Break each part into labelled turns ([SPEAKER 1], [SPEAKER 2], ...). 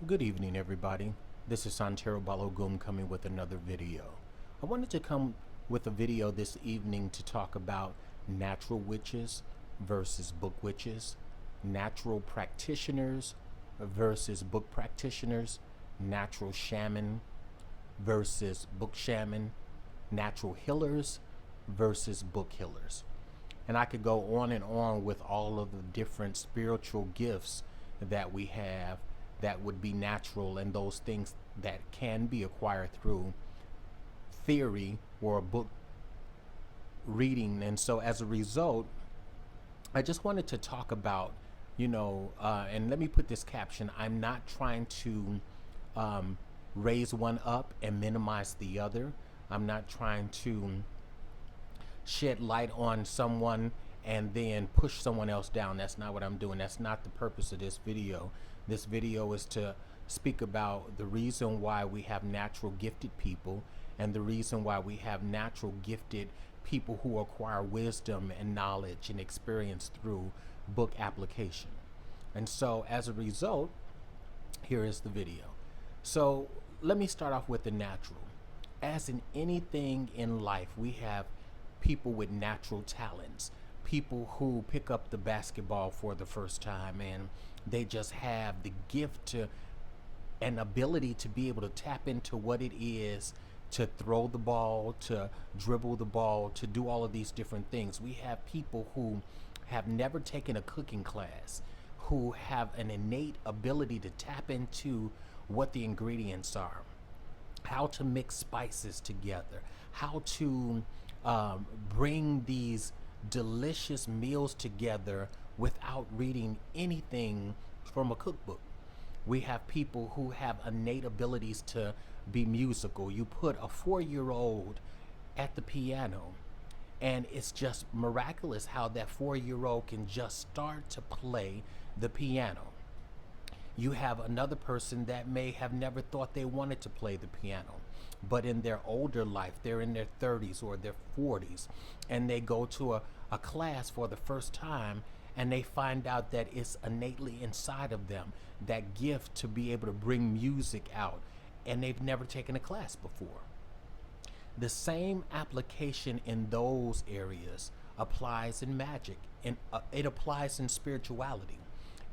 [SPEAKER 1] Good evening, everybody. This is Santero Balogum coming with another video. I wanted to come with a video this evening to talk about natural witches versus book witches, natural practitioners versus book practitioners, natural shaman versus book shaman, natural healers versus book healers. And I could go on and on with all of the different spiritual gifts that we have that would be natural and those things that can be acquired through theory or book reading. And so as a result, I just wanted to talk about, and let me put this caption. I'm not trying to raise one up and minimize the other. I'm not trying to shed light on someone and then push someone else down. That's not what I'm doing. That's not the purpose of this video. This video is to speak about the reason why we have natural gifted people and the reason why we have natural gifted people who acquire wisdom and knowledge and experience through book application. And so as a result, here is the video. So let me start off with the natural. As in anything in life, we have people with natural talents, people who pick up the basketball for the first time and they just have the gift to an ability to be able to tap into what it is to throw the ball, to dribble the ball, to do all of these different things. We have people who have never taken a cooking class, who have an innate ability to tap into what the ingredients are, how to mix spices together, how to bring these delicious meals together without reading anything from a cookbook. We have people who have innate abilities to be musical. You put a 4-year-old at the piano, and it's just miraculous how that 4-year-old can just start to play the piano. You have another person that may have never thought they wanted to play the piano, but in their older life, they're in their 30s or their 40s, and they go to a class for the first time, and they find out that it's innately inside of them, that gift to be able to bring music out, and they've never taken a class before. The same application in those areas applies in magic, and it applies in spirituality.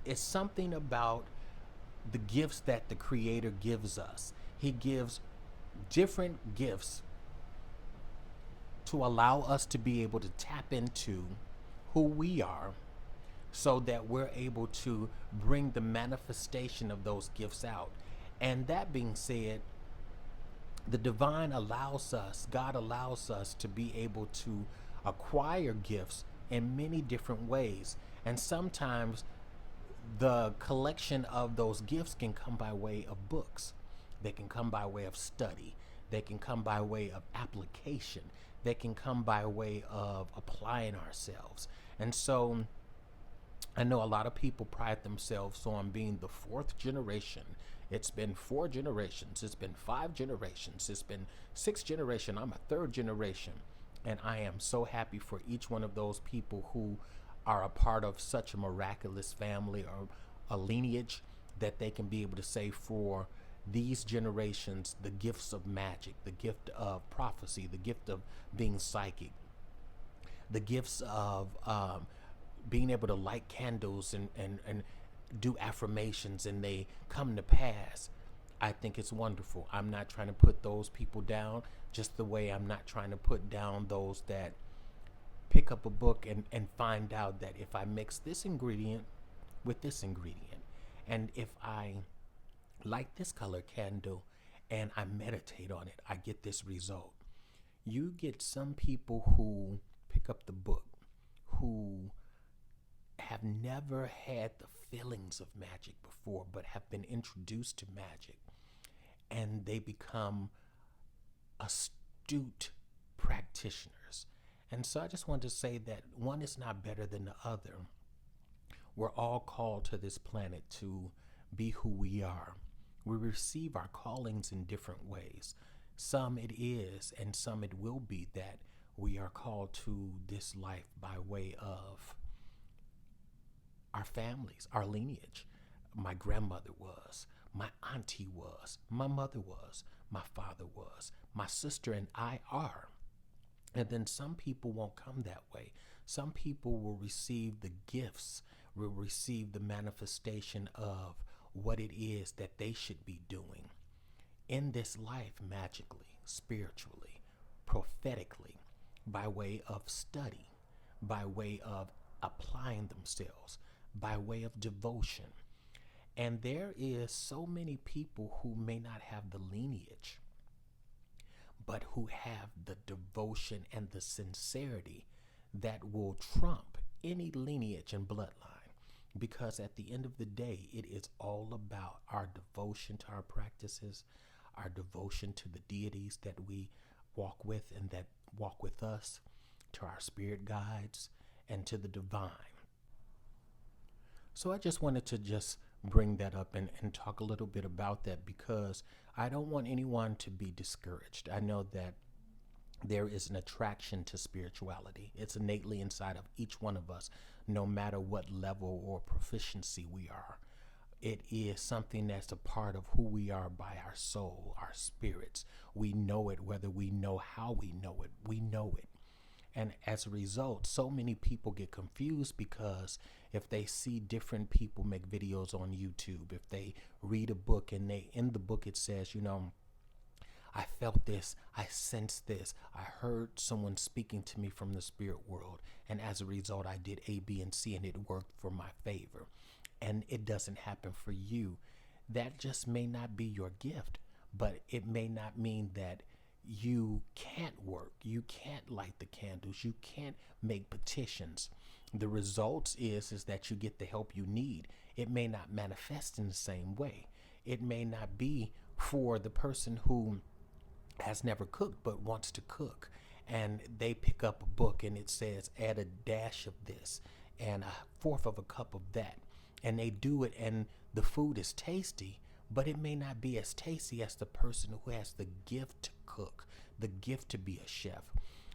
[SPEAKER 1] It's something about the gifts that the Creator gives us. He gives different gifts to allow us to be able to tap into who we are so that we're able to bring the manifestation of those gifts out. And that being said, the divine allows us, God allows us to be able to acquire gifts in many different ways. And sometimes the collection of those gifts can come by way of books. They can come by way of study. They can come by way of application. They can come by way of applying ourselves. And so I know a lot of people pride themselves on being the fourth generation. It's been 4 generations. It's been 5 generations. It's been 6 generations. I'm a 3rd generation. And I am so happy for each one of those people who are a part of such a miraculous family or a lineage that they can be able to say for these generations, the gifts of magic, the gift of prophecy, the gift of being psychic, the gifts of being able to light candles and do affirmations and they come to pass. I think it's wonderful. I'm not trying to put those people down, just the way I'm not trying to put down those that pick up a book and find out that if I mix this ingredient with this ingredient, and if I light this color candle and I meditate on it, I get this result. You get some people who pick up the book who have never had the feelings of magic before, but have been introduced to magic, and they become astute practitioners. And so I just want to say that one is not better than the other. We're all called to this planet to be who we are. We receive our callings in different ways. Some it is, and some it will be that we are called to this life by way of our families, our lineage. My grandmother was, My auntie was, my mother was, my father was, my sister and I are. And then some people won't come that way. Some people will receive the gifts, will receive the manifestation of what it is that they should be doing in this life magically, spiritually, prophetically, by way of study, by way of applying themselves, by way of devotion. And there is so many people who may not have the lineage, but who have the devotion and the sincerity that will trump any lineage and bloodline. Because at the end of the day, it is all about our devotion to our practices, our devotion to the deities that we walk with and that walk with us, to our spirit guides, and to the divine. So I just wanted to just bring that up and talk a little bit about that, because I don't want anyone to be discouraged. I know that there is an attraction to spirituality. It's innately inside of each one of us, no matter what level or proficiency we are. It is something that's a part of who we are by our soul, our spirits. We know it, whether we know how we know it. We know it. And as a result, so many people get confused, because if they see different people make videos on YouTube, if they read a book and in the book it says, I felt this, I sensed this, I heard someone speaking to me from the spirit world, and as a result I did A, B, and C, and it worked for my favor, and it doesn't happen for you, that just may not be your gift. But it may not mean that you can't work, you can't light the candles, you can't make petitions. The results is that you get the help you need. It may not manifest in the same way. It may not be for the person who has never cooked but wants to cook, and they pick up a book and it says add a dash of this and a fourth of a cup of that, and they do it, and the food is tasty, but it may not be as tasty as the person who has the gift to cook, the gift to be a chef.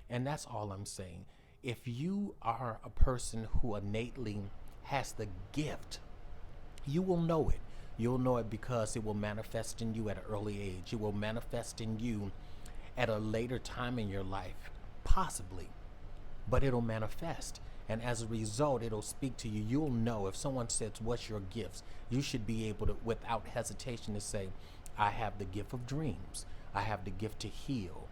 [SPEAKER 1] And that's all I'm saying. If you are a person who innately has the gift, you will know it. You'll know it because it will manifest in you at an early age. It will manifest in you at a later time in your life, possibly, but it'll manifest. And as a result, it'll speak to you. You'll know if someone says, what's your gifts? You should be able to, without hesitation, to say, I have the gift of dreams. I have the gift to heal.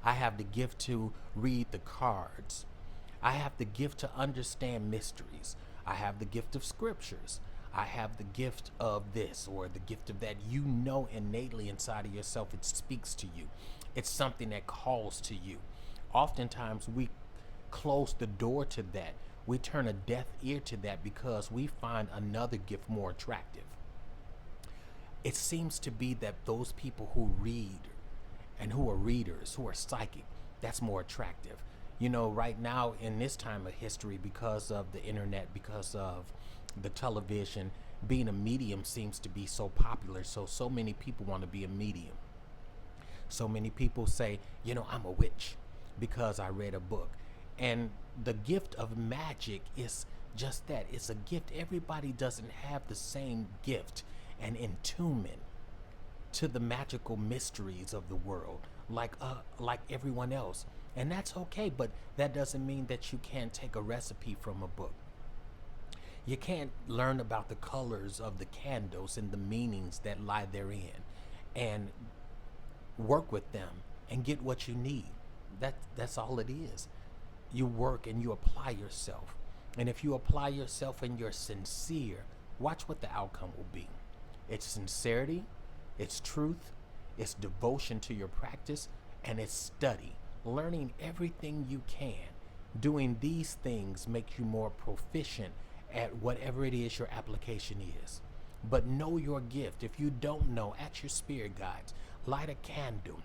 [SPEAKER 1] I have the gift to read the cards. I have the gift to understand mysteries. I have the gift of scriptures. I have the gift of this or the gift of that. You know innately inside of yourself, it speaks to you. It's something that calls to you. Oftentimes we close the door to that. We turn a deaf ear to that because we find another gift more attractive. It seems to be that those people who read and who are readers, who are psychic, that's more attractive. Right now in this time of history, because of the internet, because of the television, being a medium seems to be so popular. So many people want to be a medium. So many people say, I'm a witch because I read a book. And the gift of magic is just that. It's a gift. Everybody doesn't have the same gift and attunement to the magical mysteries of the world like everyone else. And that's okay, but that doesn't mean that you can't take a recipe from a book. You can't learn about the colors of the candles and the meanings that lie therein and work with them and get what you need. That's all it is. You work and you apply yourself. And if you apply yourself and you're sincere, watch what the outcome will be. It's sincerity, it's truth, it's devotion to your practice, and it's study. Learning everything you can. Doing these things make you more proficient at whatever it is your application is. But know your gift. If you don't know, ask your spirit guides. Light a candle.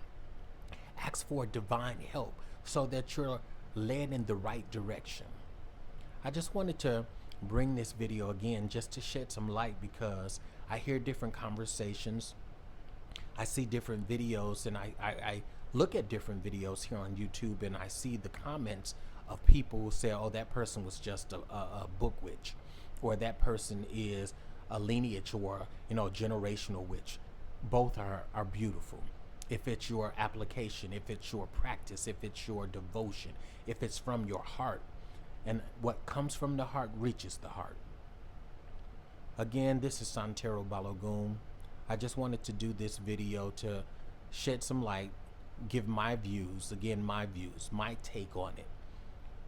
[SPEAKER 1] Ask for divine help so that you're led in the right direction. I just wanted to bring this video again just to shed some light, because I hear different conversations. I see different videos, and I look at different videos here on YouTube, and I see the comments of people who say, oh, that person was just a book witch, or that person is a lineage or, generational witch. Both are beautiful. If it's your application, if it's your practice, if it's your devotion, if it's from your heart, and what comes from the heart reaches the heart. Again, this is Santero Balogum. I just wanted to do this video to shed some light, give my views, my take on it,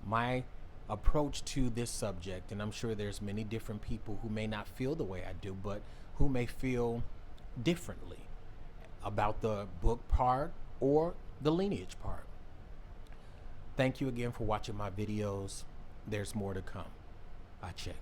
[SPEAKER 1] my approach to this subject. And I'm sure there's many different people who may not feel the way I do, but who may feel differently about the book part or the lineage part. Thank you again for watching my videos. There's more to come. I check.